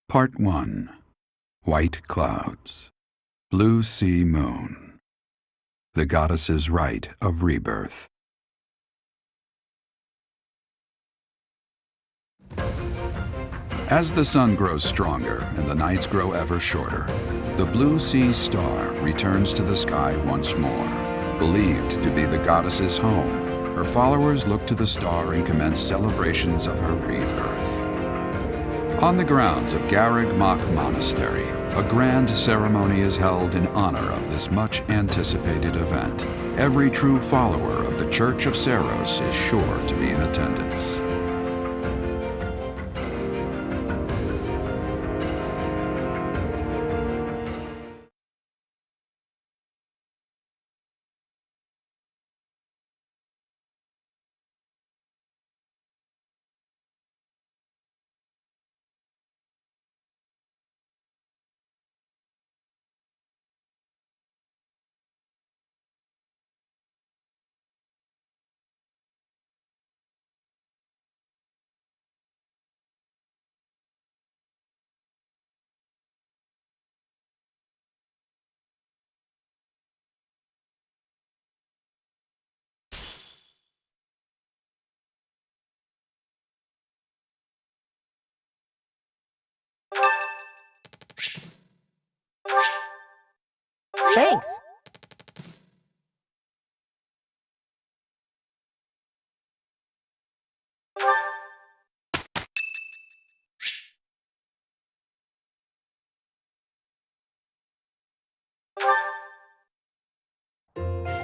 Part 1. White Clouds. Blue Sea Moon. The Goddess's Rite of Rebirth. As the sun grows stronger and the nights grow ever shorter, the Blue Sea Star returns to the sky once more. Believed to be the goddess's home, her followers look to the star and commence celebrations of her rebirth. On the grounds of Garrig Mach Monastery, a grand ceremony is held in honor of this much-anticipated event. Every true follower of the Church of Seiros is sure to be in attendance. Thanks.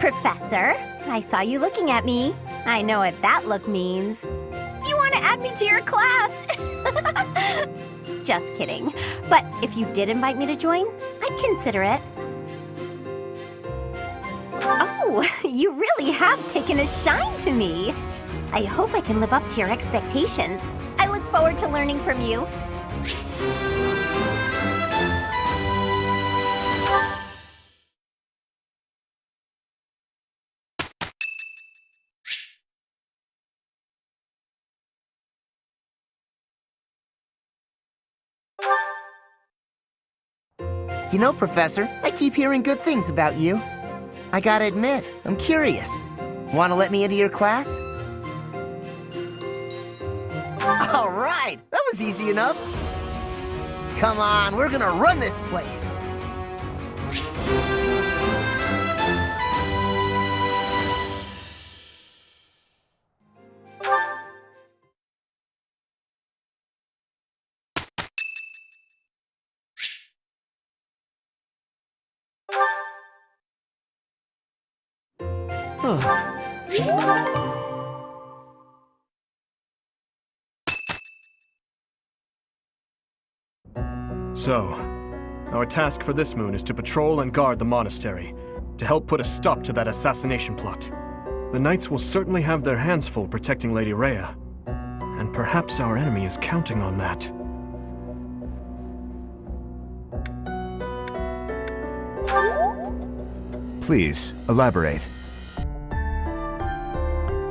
Professor, I saw you looking at me. I know what that look means. You want to add me to your class? Just kidding. But if you did invite me to join, I'd consider it. Oh, you really have taken a shine to me. I hope I can live up to your expectations. I look forward to learning from you. You know, Professor, I keep hearing good things about you. I gotta admit, I'm curious. Wanna let me into your class? All right, that was easy enough. Come on, we're gonna run this place. So, our task for this moon is to patrol and guard the monastery, to help put a stop to that assassination plot. The knights will certainly have their hands full protecting Lady Rhea, and perhaps our enemy is counting on that. Please, elaborate.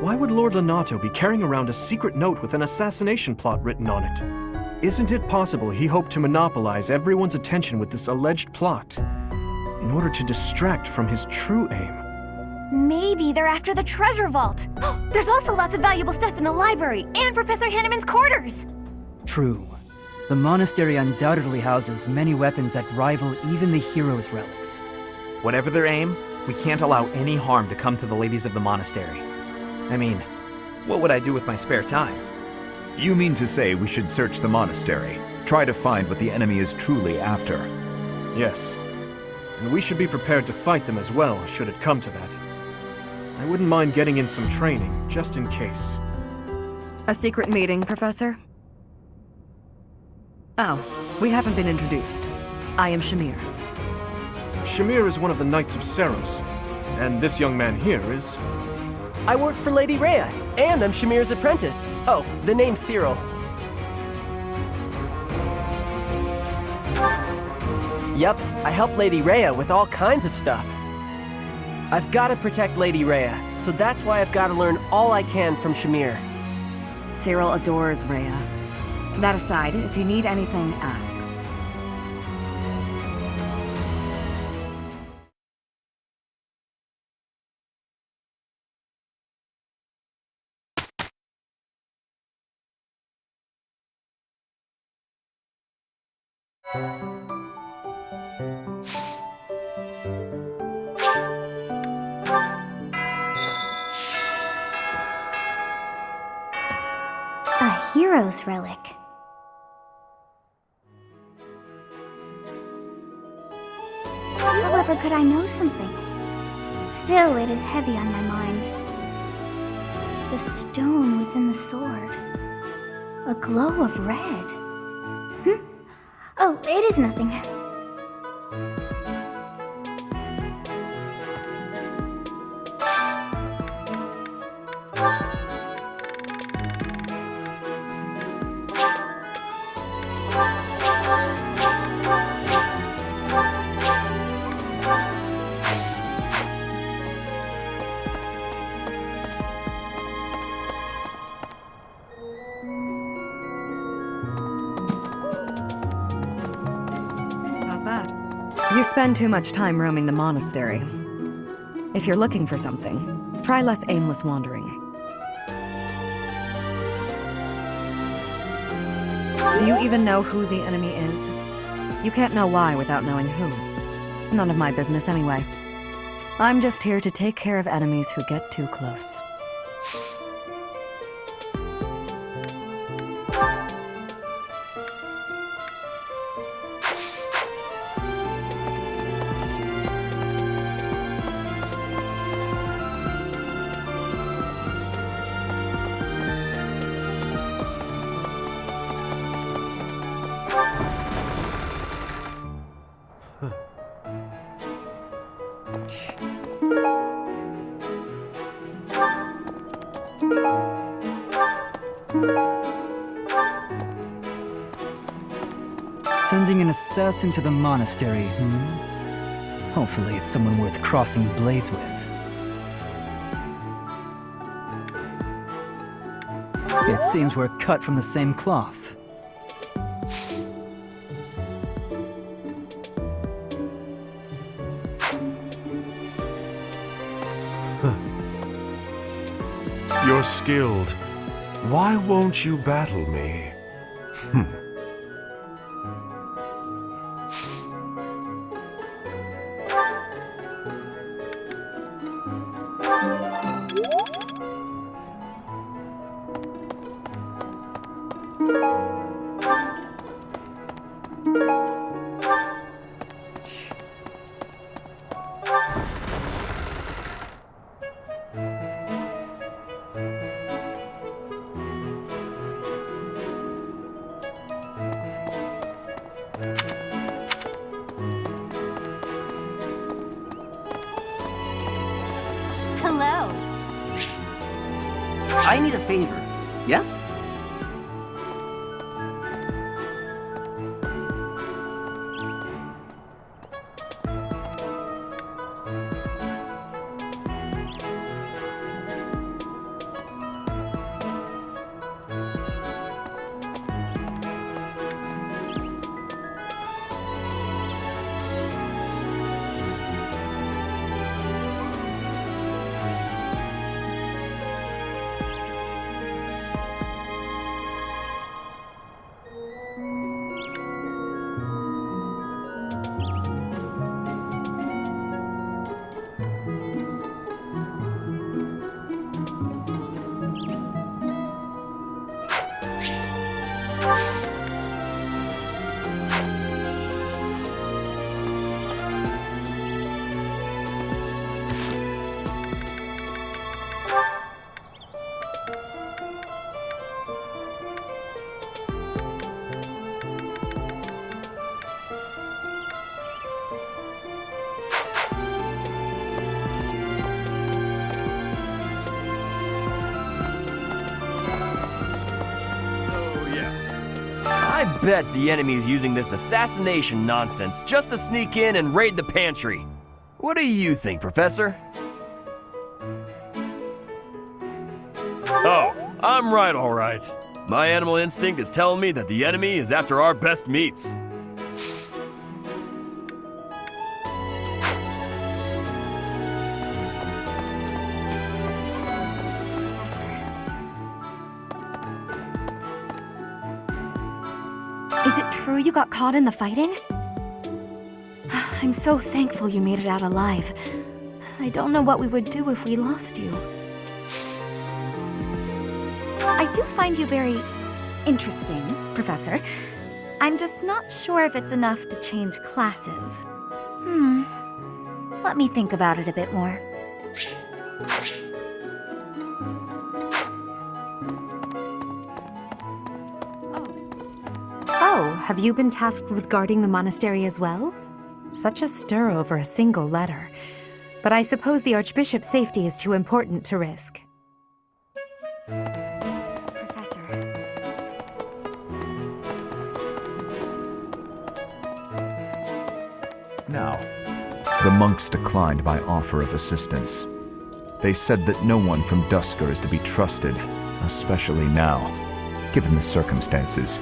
Why would Lord Lonato be carrying around a secret note with an assassination plot written on it? Isn't it possible he hoped to monopolize everyone's attention with this alleged plot in order to distract from his true aim? Maybe they're after the treasure vault. There's also lots of valuable stuff in the library and Professor Hanneman's quarters. True. The monastery undoubtedly houses many weapons that rival even the hero's relics. Whatever their aim, we can't allow any harm to come to the ladies of the monastery. I mean, what would I do with my spare time? You mean to say we should search the monastery, try to find what the enemy is truly after? Yes. And we should be prepared to fight them as well, should it come to that. I wouldn't mind getting in some training, just in case. A secret meeting, Professor? Oh, we haven't been introduced. I am Shamir. Shamir is one of the Knights of Seiros, and this young man here is... I work for Lady Rhea, and I'm Shamir's apprentice. Oh, the name's Cyril. Yep, I help Lady Rhea with all kinds of stuff. I've got to protect Lady Rhea, so that's why I've got to learn all I can from Shamir. Cyril adores Rhea. That aside, if you need anything, ask. A hero's relic. However could I know something? Still, it is heavy on my mind. The stone within the sword. A glow of red. Oh, it is nothing. How's that? You spend too much time roaming the monastery. If you're looking for something, try less aimless wandering. Do you even know who the enemy is? You can't know why without knowing who. It's none of my business anyway. I'm just here to take care of enemies who get too close. Sending an assassin to the monastery, Hopefully it's someone worth crossing blades with. It seems we're cut from the same cloth. You're skilled. Why won't you battle me? Hello. I need a favor. Yes? I bet the enemy is using this assassination nonsense just to sneak in and raid the pantry. What do you think, Professor? Oh, I'm right, all right. My animal instinct is telling me that the enemy is after our best meats. Is it true you got caught in the fighting? I'm so thankful you made it out alive. I don't know what we would do if we lost you. I do find you very interesting, Professor. I'm just not sure if it's enough to change classes. Let me think about it a bit more. Oh, have you been tasked with guarding the monastery as well? Such a stir over a single letter. But I suppose the Archbishop's safety is too important to risk. Professor. Now, the monks declined my offer of assistance. They said that no one from Dusker is to be trusted, especially now. Given the circumstances,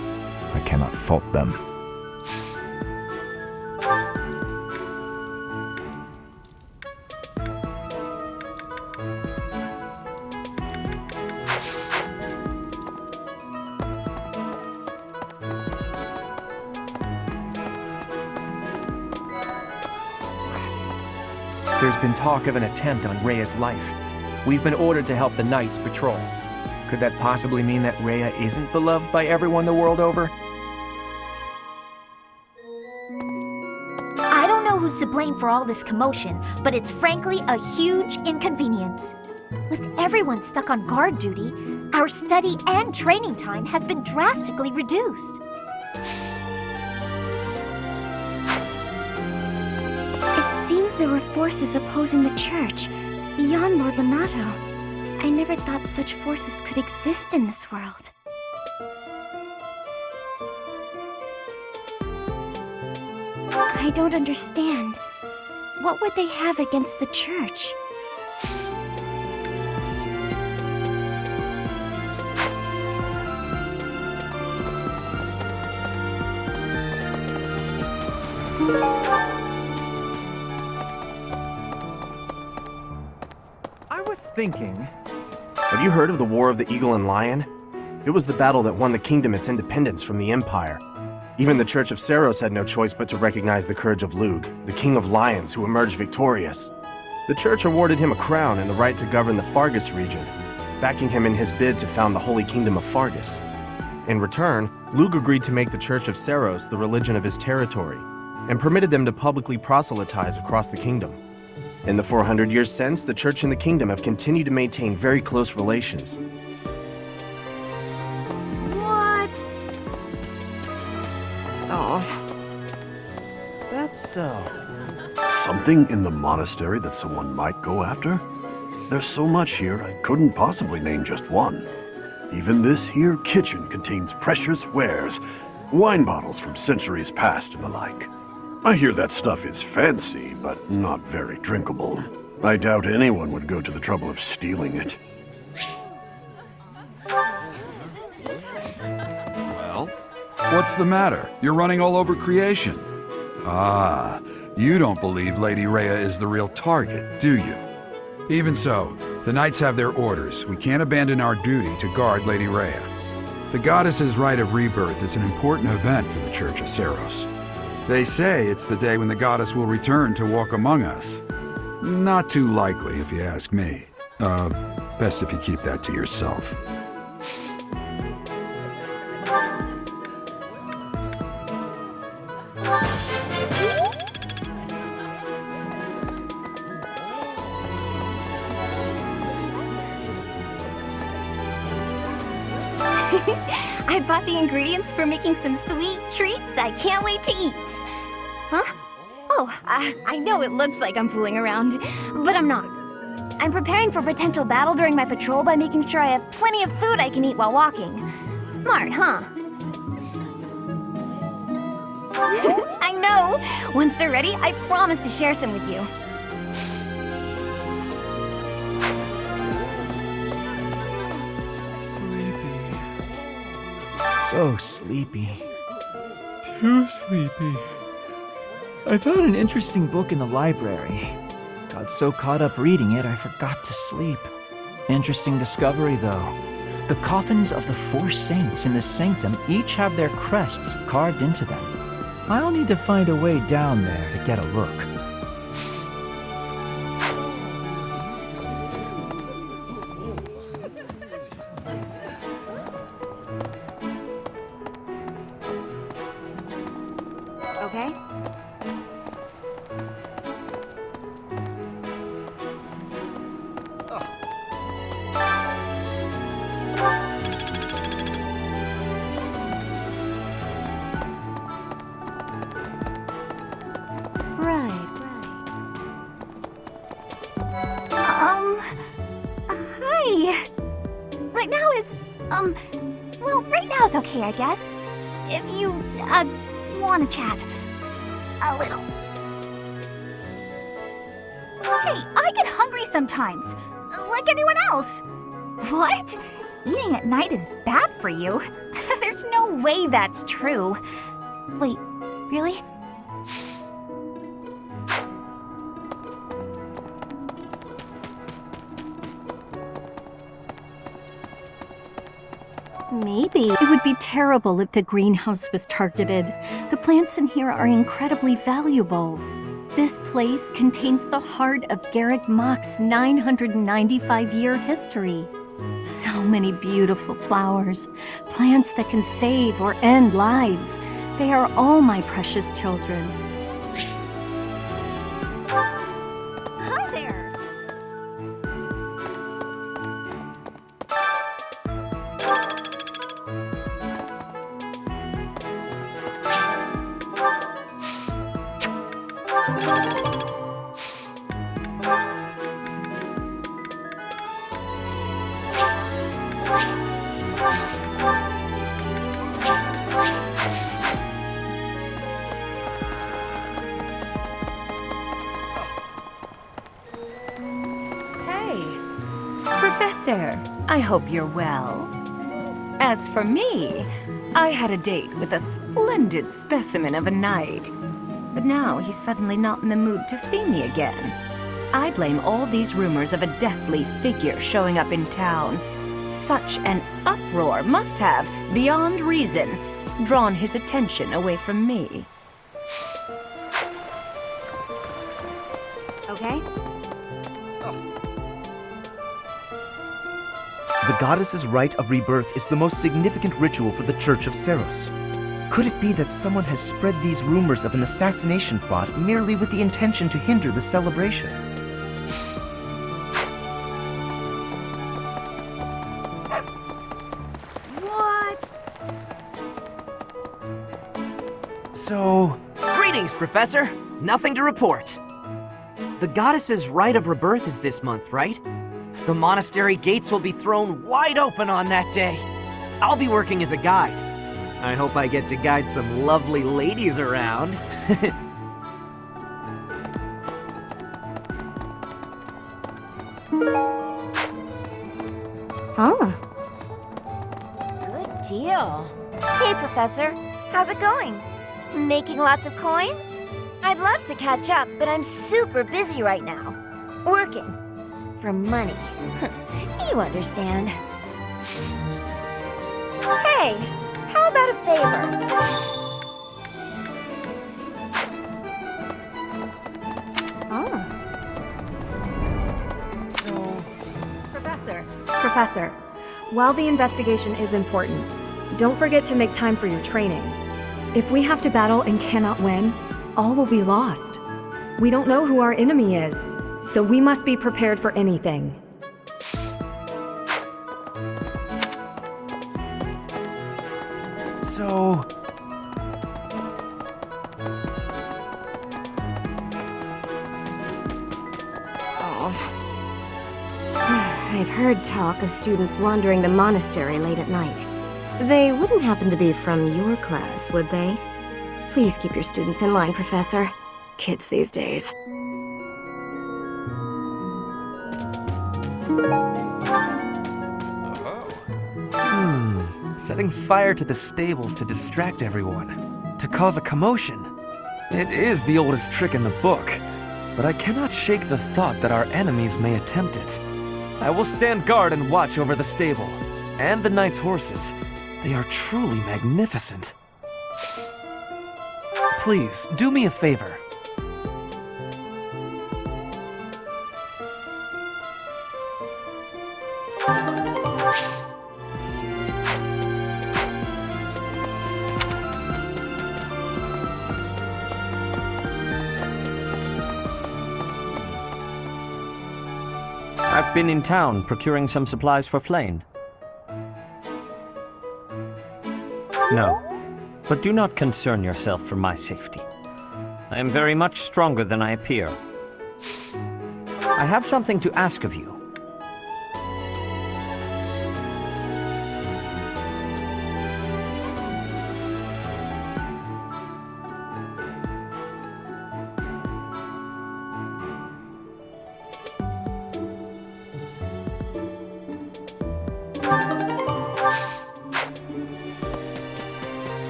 I cannot fault them. There's been talk of an attempt on Rhea's life. We've been ordered to help the Knights patrol. Could that possibly mean that Rhea isn't beloved by everyone the world over? I don't know who's to blame for all this commotion, but it's frankly a huge inconvenience. With everyone stuck on guard duty, our study and training time has been drastically reduced. It seems there were forces opposing the church, beyond Lord Lonato. I never thought such forces could exist in this world. I don't understand. What would they have against the church? I was thinking... Have you heard of the War of the Eagle and Lion? It was the battle that won the kingdom its independence from the Empire. Even the Church of Seros had no choice but to recognize the courage of Lug, the King of Lions who emerged victorious. The Church awarded him a crown and the right to govern the Fargus region, backing him in his bid to found the Holy Kingdom of Fargus. In return, Lug agreed to make the Church of Seros the religion of his territory, and permitted them to publicly proselytize across the kingdom. In the 400 years since, the Church and the Kingdom have continued to maintain very close relations. What? Oh. That's so... Something in the monastery that someone might go after? There's so much here, I couldn't possibly name just one. Even this here kitchen contains precious wares, wine bottles from centuries past and the like. I hear that stuff is fancy, but not very drinkable. I doubt anyone would go to the trouble of stealing it. Well, what's the matter? You're running all over creation. Ah, you don't believe Lady Rhea is the real target, do you? Even so, the Knights have their orders. We can't abandon our duty to guard Lady Rhea. The goddess's rite of rebirth is an important event for the Church of Seros. They say it's the day when the goddess will return to walk among us. Not too likely, if you ask me. Best if you keep that to yourself. I bought the ingredients for making some sweet treats I can't wait to eat. Huh? Oh, I know it looks like I'm fooling around, but I'm not. I'm preparing for potential battle during my patrol by making sure I have plenty of food I can eat while walking. Smart, huh? I know! Once they're ready, I promise to share some with you. So sleepy. Too sleepy. I found an interesting book in the library. Got so caught up reading it, I forgot to sleep. Interesting discovery, though. The coffins of the 4 saints in the sanctum each have their crests carved into them. I'll need to find a way down there to get a look. Okay. Hi. Right now is, well, right now is okay, I guess. If you, want to chat. A little. Hey, I get hungry sometimes. Like anyone else. What? Eating at night is bad for you? There's no way that's true. Wait, really? Maybe. It would be terrible if the greenhouse was targeted. The plants in here are incredibly valuable. This place contains the heart of Garrick Mach's 995-year history. So many beautiful flowers, plants that can save or end lives. They are all my precious children. Hi there! Professor, I hope you're well. As for me, I had a date with a splendid specimen of a knight. But now he's suddenly not in the mood to see me again. I blame all these rumors of a deathly figure showing up in town. Such an uproar must have, beyond reason, drawn his attention away from me. Okay? The goddess's rite of rebirth is the most significant ritual for the Church of Seros. Could it be that someone has spread these rumors of an assassination plot merely with the intention to hinder the celebration? What? So, greetings, Professor. Nothing to report. The goddess's rite of rebirth is this month, right? The monastery gates will be thrown wide open on that day. I'll be working as a guide. I hope I get to guide some lovely ladies around. Oh. Good deal. Hey, Professor. How's it going? Making lots of coin? I'd love to catch up, but I'm super busy right now. Working. For money. You understand. Hey, how about a favor? Oh. So... Professor, while the investigation is important, don't forget to make time for your training. If we have to battle and cannot win, all will be lost. We don't know who our enemy is, so we must be prepared for anything. So... I've heard talk of students wandering the monastery late at night. They wouldn't happen to be from your class, would they? Please keep your students in line, Professor. Kids these days. Setting fire to the stables to distract everyone, to cause a commotion. It is the oldest trick in the book, but I cannot shake the thought that our enemies may attempt it. I will stand guard and watch over the stable, and the knight's horses. They are truly magnificent. Please, do me a favor. I've been in town procuring some supplies for Flame. No, but do not concern yourself for my safety. I am very much stronger than I appear. I have something to ask of you.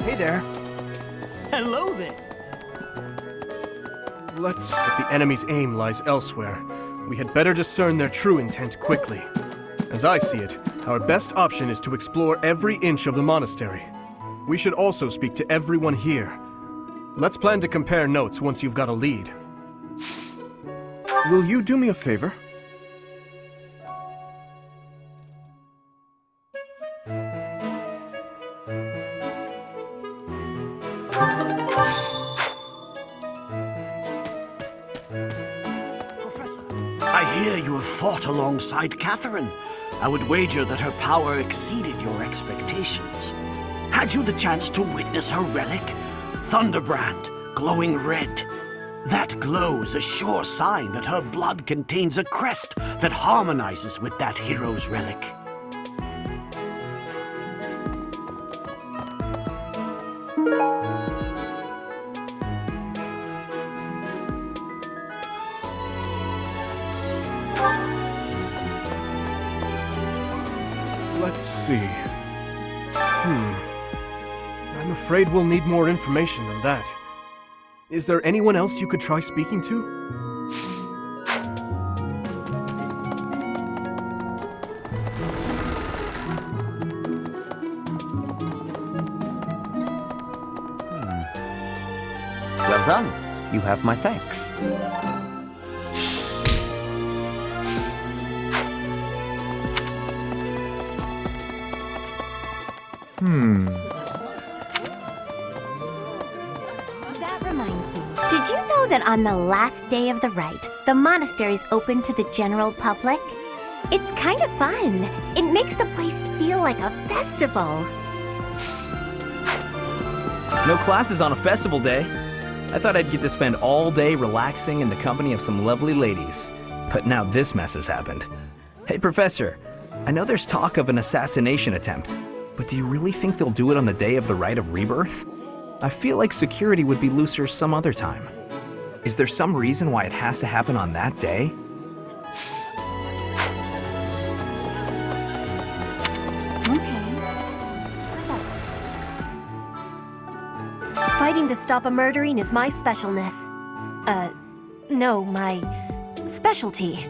Hey there. Hello there. If the enemy's aim lies elsewhere, we had better discern their true intent quickly. As I see it, our best option is to explore every inch of the monastery. We should also speak to everyone here. Let's plan to compare notes once you've got a lead. Will you do me a favor? I hear you have fought alongside Catherine. I would wager that her power exceeded your expectations. Had you the chance to witness her relic? Thunderbrand, glowing red. That glow is a sure sign that her blood contains a crest that harmonizes with that hero's relic. Let's see. I'm afraid we'll need more information than that. Is there anyone else you could try speaking to? Well done. You have my thanks. That reminds me. Did you know that on the last day of the rite, the monastery's open to the general public? It's kind of fun. It makes the place feel like a festival. No classes on a festival day. I thought I'd get to spend all day relaxing in the company of some lovely ladies. But now this mess has happened. Hey, Professor, I know there's talk of an assassination attempt, but do you really think they'll do it on the day of the rite of rebirth? I feel like security would be looser some other time. Is there some reason why it has to happen on that day? Fighting to stop a murdering is my specialness. No, my specialty.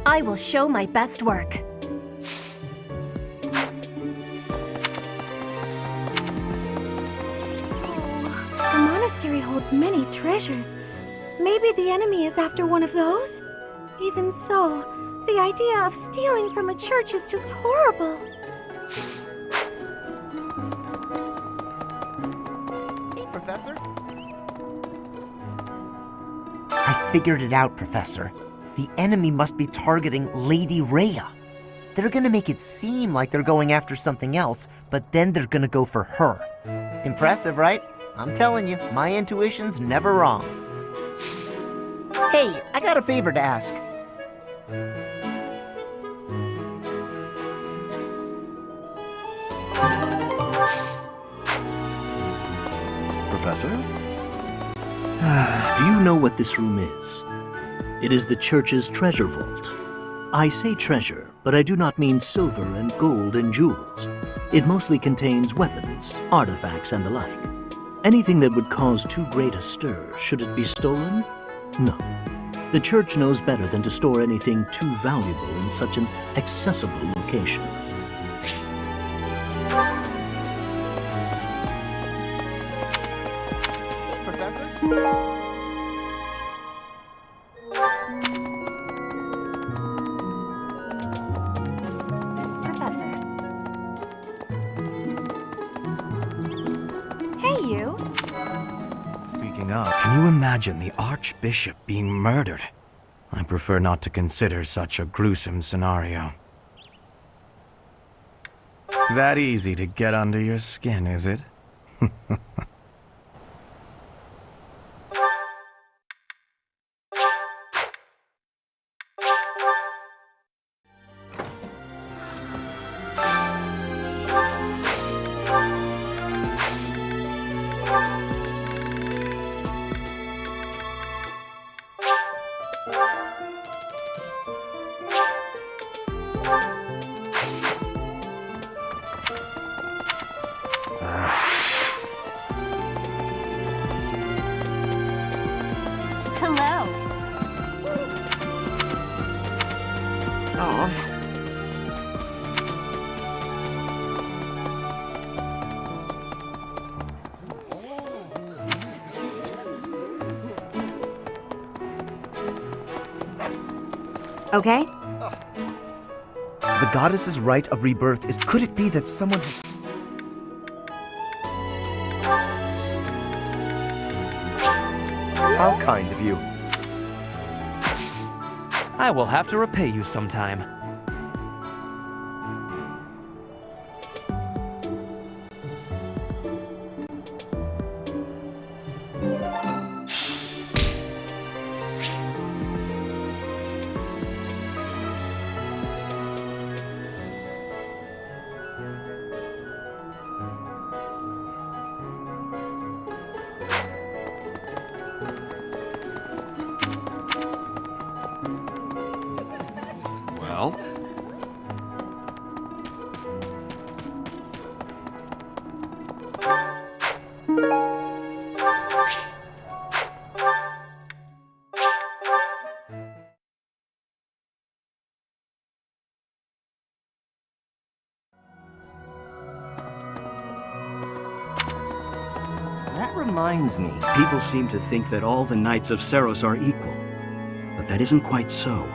I will show my best work. The monastery holds many treasures. Maybe the enemy is after one of those? Even so, the idea of stealing from a church is just horrible. Professor? I figured it out, Professor. The enemy must be targeting Lady Rhea. They're gonna make it seem like they're going after something else, but then they're gonna go for her. Impressive, right? I'm telling you, my intuition's never wrong. Hey, I got a favor to ask. Professor? Do you know what this room is? It is the church's treasure vault. I say treasure, but I do not mean silver and gold and jewels. It mostly contains weapons, artifacts, and the like. Anything that would cause too great a stir, should it be stolen? No. The church knows better than to store anything too valuable in such an accessible location. Professor? Professor. Hey, you. Speaking of, can you imagine the Archbishop being murdered? I prefer not to consider such a gruesome scenario. That easy to get under your skin, is it? Hello. Oh. Okay? The goddess's rite of rebirth is... Could it be that someone... How kind of you. I will have to repay you sometime. Well? That reminds me, people seem to think that all the Knights of Seros are equal. But that isn't quite so.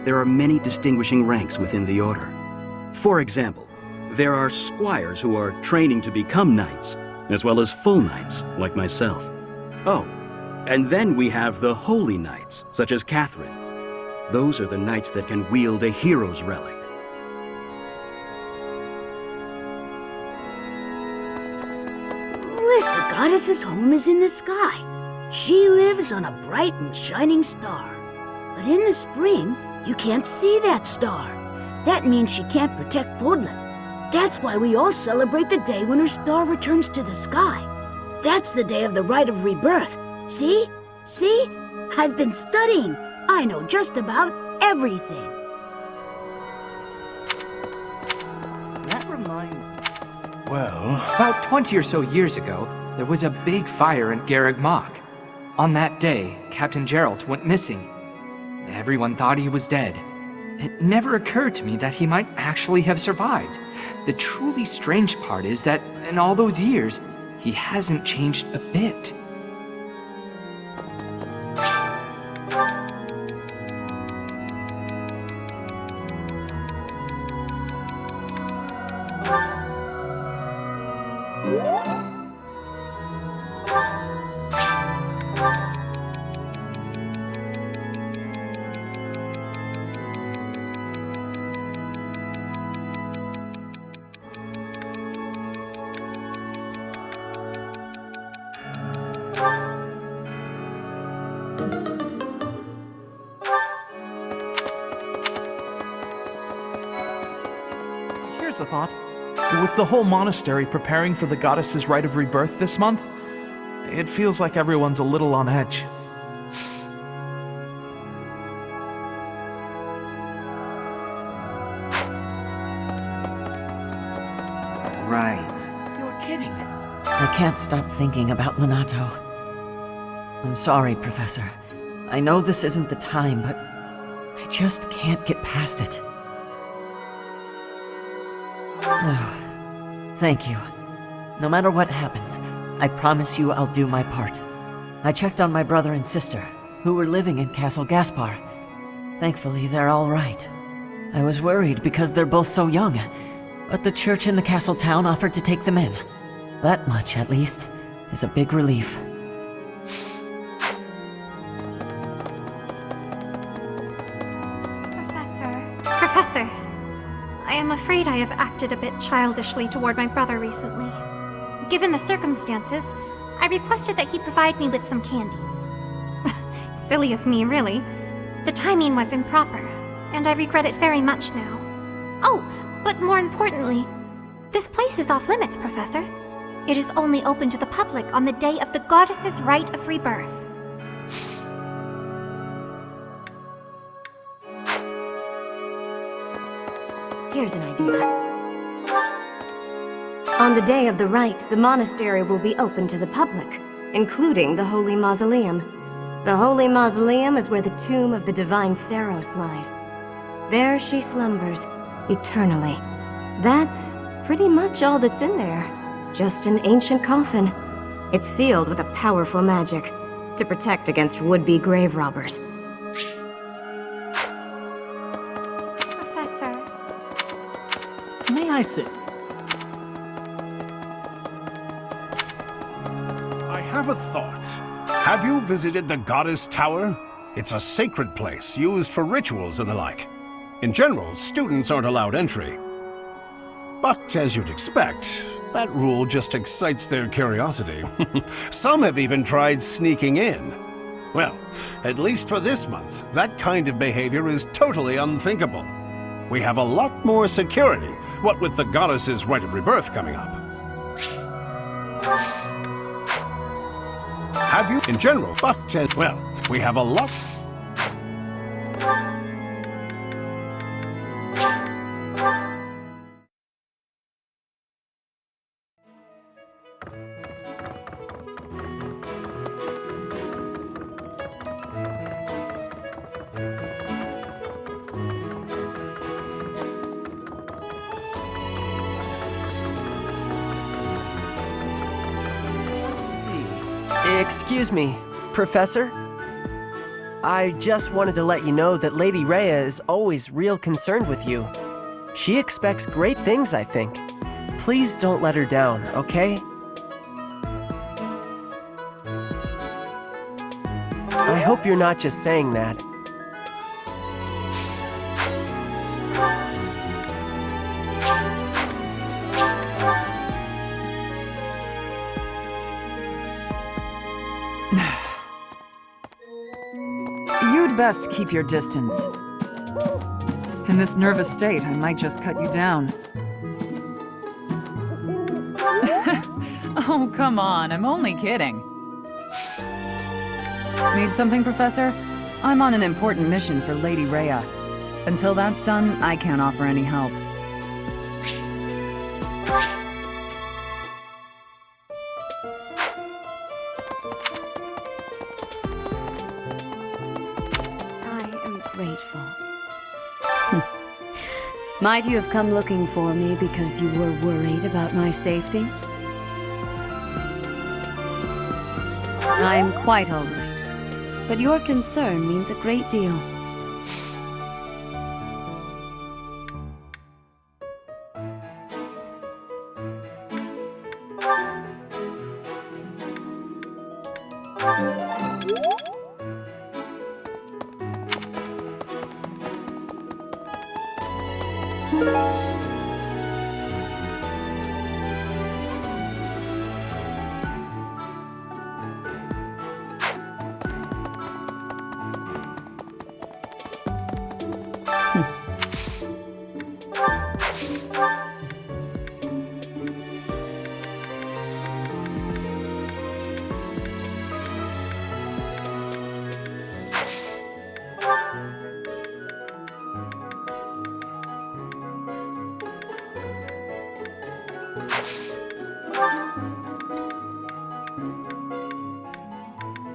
There are many distinguishing ranks within the Order. For example, there are squires who are training to become knights, as well as full knights, like myself. Oh, and then we have the holy knights, such as Catherine. Those are the knights that can wield a hero's relic. The goddess's home is in the sky. She lives on a bright and shining star. But in the spring, you can't see that star. That means she can't protect Fodlan. That's why we all celebrate the day when her star returns to the sky. That's the day of the rite of rebirth. See? See? I've been studying. I know just about everything. That reminds me. Well... About 20 or so years ago, there was a big fire in Garreg Mach. On that day, Captain Geralt went missing. Everyone thought he was dead. It never occurred to me that he might actually have survived. The truly strange part is that in all those years, he hasn't changed a bit. Here's a thought. With the whole monastery preparing for the goddess's rite of rebirth this month, it feels like everyone's a little on edge. right. You're kidding. I can't stop thinking about Lonato. I'm sorry, Professor. I know this isn't the time, but I just can't get past it. Thank you. No matter what happens, I promise you I'll do my part. I checked on my brother and sister, who were living in Castle Gaspar. Thankfully, they're all right. I was worried because they're both so young, but the church in the castle town offered to take them in. That much, at least, is a big relief. Professor, I am afraid I have acted a bit childishly toward my brother recently. Given the circumstances, I requested that he provide me with some candies. Silly of me, really. The timing was improper, and I regret it very much now. Oh, but more importantly, this place is off limits, Professor. It is only open to the public on the day of the goddess's rite of rebirth. Here's an idea. On the day of the rite, the monastery will be open to the public, including the Holy Mausoleum. The Holy Mausoleum is where the tomb of the divine Saros lies. There she slumbers, eternally. That's pretty much all that's in there. Just an ancient coffin. It's sealed with a powerful magic to protect against would-be grave robbers. Professor. May I sit? I have a thought. Have you visited the Goddess Tower? It's a sacred place used for rituals and the like. In general, students aren't allowed entry. But as you'd expect, that rule just excites their curiosity. Some have even tried sneaking in. Well, at least for this month, that kind of behavior is totally unthinkable. We have a lot more security, what with the goddess's rite of rebirth coming up. Have you, in general, but, well, we have a lot... Excuse me, Professor? I just wanted to let you know that Lady Rhea is always real concerned with you. She expects great things, I think. Please don't let her down, okay? I hope you're not just saying that. You'd best keep your distance. In this nervous state, I might just cut you down. Oh, come on, I'm only kidding. Need something, Professor? I'm on an important mission for Lady Rhea. Until that's done, I can't offer any help. Grateful. Might you have come looking for me because you were worried about my safety? I'm quite all right, but your concern means a great deal.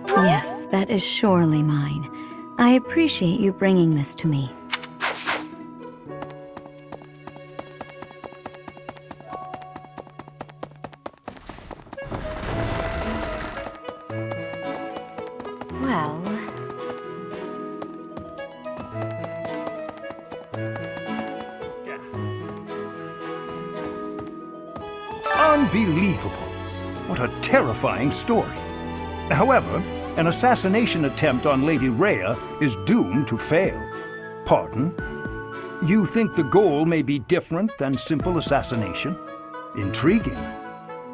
Yes, that is surely mine. I appreciate you bringing this to me. Well... Unbelievable. What a terrifying story. However, an assassination attempt on Lady Rhea is doomed to fail. Pardon? You think the goal may be different than simple assassination? Intriguing.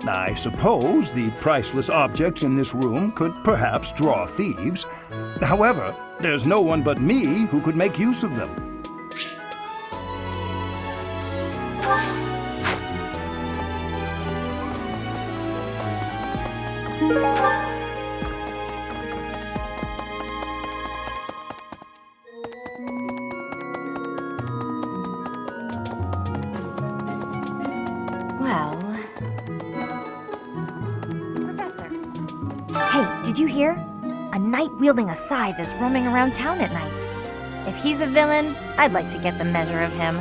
I suppose the priceless objects in this room could perhaps draw thieves. However, there's no one but me who could make use of them. Well... Professor. Hey, did you hear? A knight wielding a scythe is roaming around town at night. If he's a villain, I'd like to get the measure of him.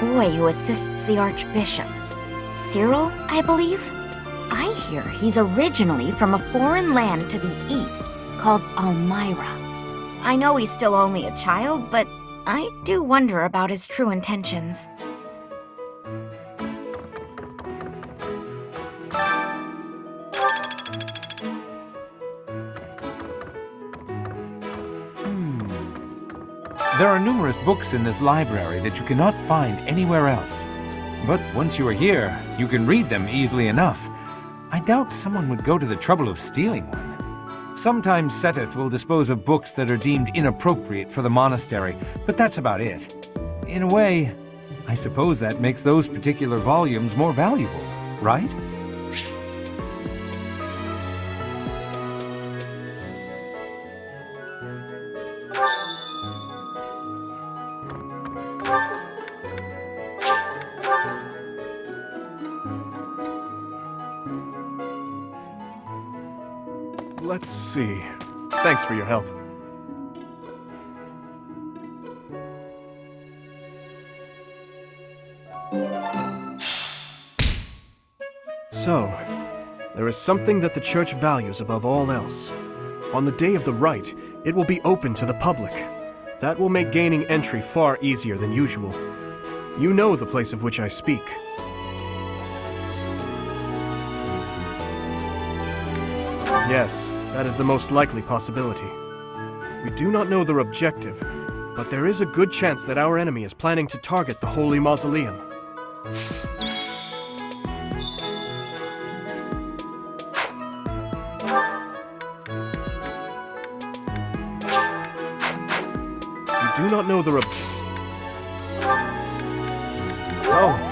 Boy who assists the Archbishop. Cyril, I believe? I hear he's originally from a foreign land to the east called Almyra. I know he's still only a child, but I do wonder about his true intentions. There are numerous books in this library that you cannot find anywhere else. But once you are here, you can read them easily enough. I doubt someone would go to the trouble of stealing one. Sometimes Seteth will dispose of books that are deemed inappropriate for the monastery, but that's about it. In a way, I suppose that makes those particular volumes more valuable, right? Let's see. Thanks for your help. So, there is something that the Church values above all else. On the day of the rite, it will be open to the public. That will make gaining entry far easier than usual. You know the place of which I speak. Yes, that is the most likely possibility. We do not know their objective, but there is a good chance that our enemy is planning to target the Holy Mausoleum. We do not know the Oh.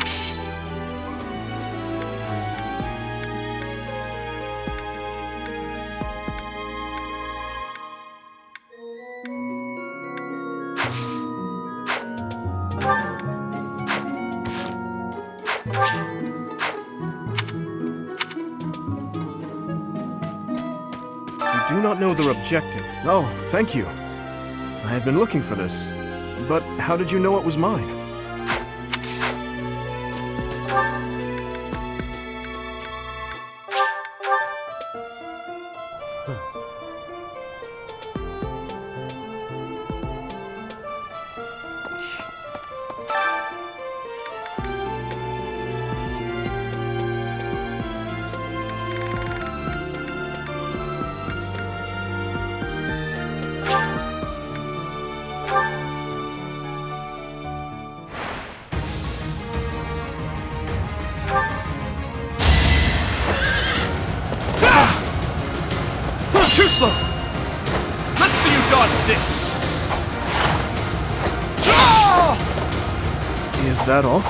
We do not know their objective. Oh, thank you. I have been looking for this. But how did you know it was mine? Is that all?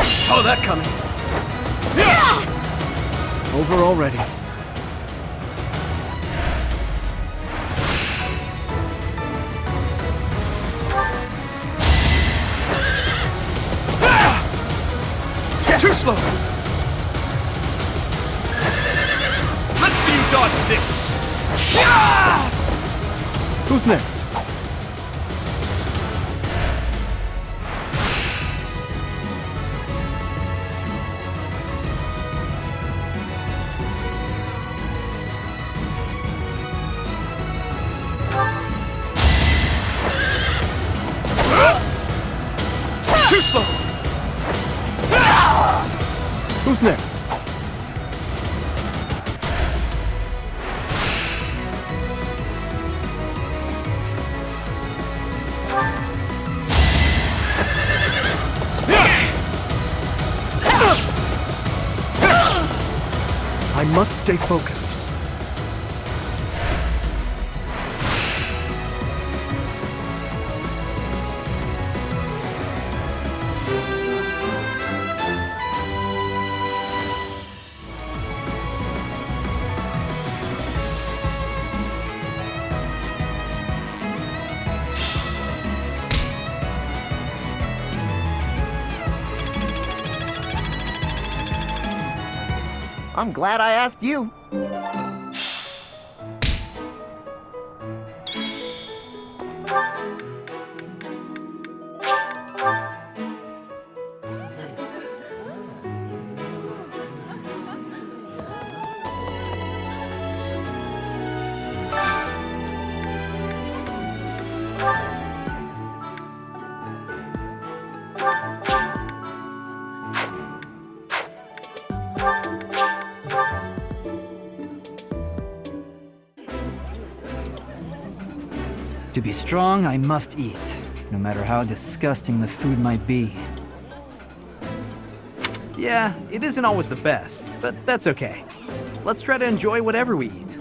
Saw that coming. Over already. Too slow. Let's see you dodge this. Who's next? Too slow. Who's next? I must stay focused. I'm glad I asked you. To be strong, I must eat, no matter how disgusting the food might be. Yeah, it isn't always the best, but that's okay. Let's try to enjoy whatever we eat.